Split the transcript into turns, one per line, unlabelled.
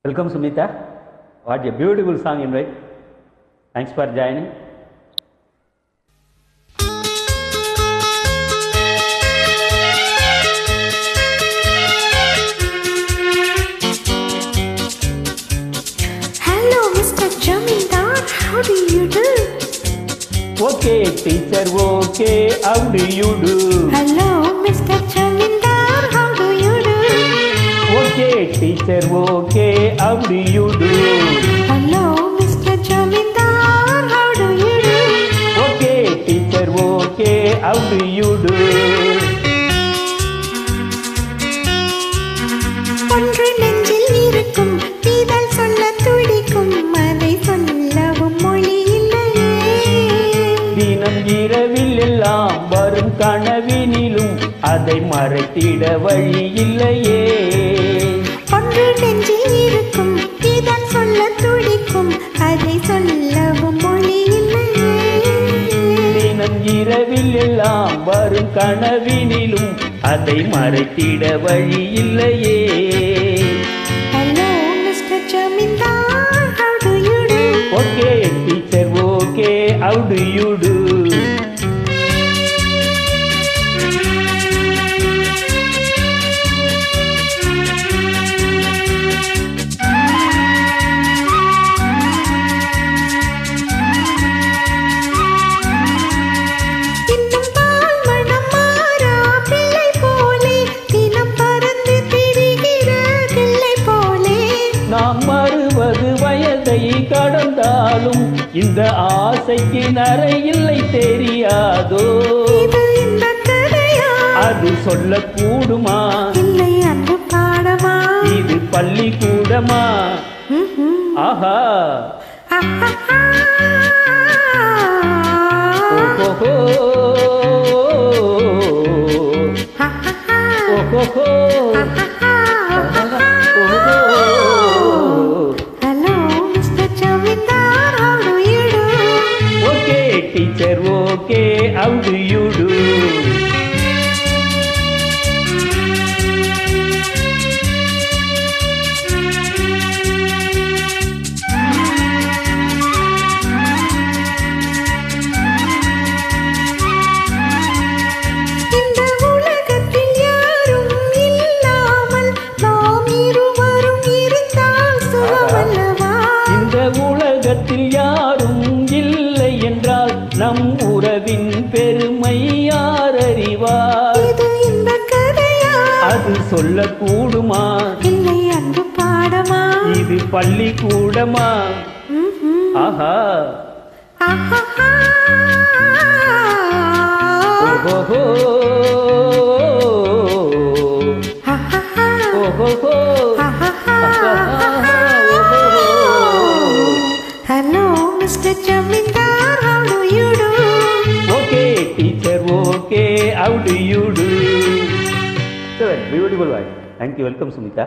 Welcome, Sumita. What a beautiful song, right? Thanks for joining.
Hello, Mr. Jamindar. How do you do?
Okay, teacher, okay. How do you do?
Hello, Mr. Jamindar. How do you do?
Okay, teacher, okay. How do you do?
Hello, Mr. Jamindar. How do you do?
Okay, teacher, okay. How do you do?
ஒன்று நெஞ்சில் இருக்கும் நீதல் சொல்ல துடிக்கும் அதை சொல்லவும் மொழி இல்லையே.
தினம் இரவில் எல்லாம் வரும் கனவினிலும் அதை மறைத்திட வழி இல்லையே.
ஒன்று நெஞ்சில் இருக்கும் நீதல் சொல்ல துடிக்கும் அதை சொல்லவும் மொழி இல்லையே.
தினம் இரவில் எல்லாம் வரும் கனவினிலும் அதை மறைத்திட வழி இல்லையே.
Hello, Mr. Jamindar. How do you do?
Okay, teacher, okay. How do you do?
இன்னும் பால் மணம் மாறா பிள்ளை போலே தினம் பறந்து திரிகிற கிள்ளை போலே.
நாம் மறுவது வயதை கடந்தாலும் இந்த ஆசைக்கு நரையில்லை தெரியாதோ.
இது இந்த கதையா
அது சொல்லக்கூடுமா?
இல்லை அன்பு பாடமா?
இது பள்ளிக்கூடமா? ஆஹா,
அஹஹா.
ஓஹோ,
அஹஹா.
ஓஹோ,
அஹஹா.
ஓஹோ.
Hello, Mr. Jamindar. How do you do?
Okay, teacher, okay. How do you do?
இந்த உலகத்தில் யாரும் இல்லாமல் நாம் இருவரும் இருந்தால் சுகமல்லவா?
இந்த உலகத்தில் யாரும் இல்லை என்றால் நம் உறவின் பெருமை யார் அறிவார்?
இது இந்த கதையா
அது சொல்லக்கூடுமா?
இல்லை அன்பு பாடமா?
இது பள்ளிக்கூடமா? ஆஹா,
அஹஹா.
ஓஹோ,
அஹஹா.
ஓஹோ,
அஹஹா.
ஓஹோ.
Hello, Mr. Jamindar. How do you do?
Okay, teacher, okay. How do you do? Beautiful voice. Thank you. Welcome, Sumita.